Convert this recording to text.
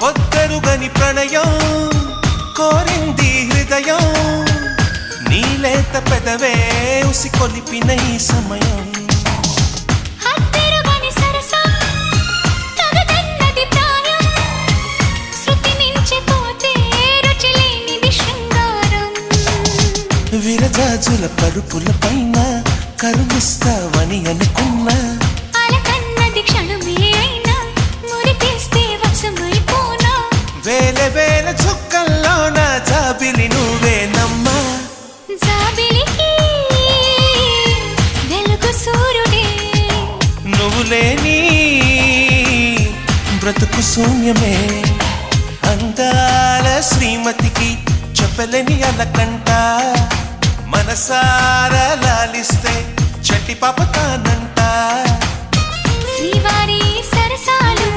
పొద్దరుగని ప్రణయం కోరింది హృదయం నీలేత పెదవే ఉసి కొలిపిన ఈ సమయం విరజాజుల పరుపుల పైన కరుణిస్తావని అనుకున్నా అలకన్నది క్షణమే అయినా మురిపిస్తే వశమైపోనా వేల వేల చుక్కల్లోన జాబిలి నువ్వేనమ్మా జాబిలికి వెలుగు సూర్యుడే నువ్వు లేని బ్రతుకు శూన్యమే అందాల శ్రీమతికి చెప్పలేని అలకంట మనసారా లాలిస్తే చట్టి పాప తానంట శ్రీవారి సరసాలు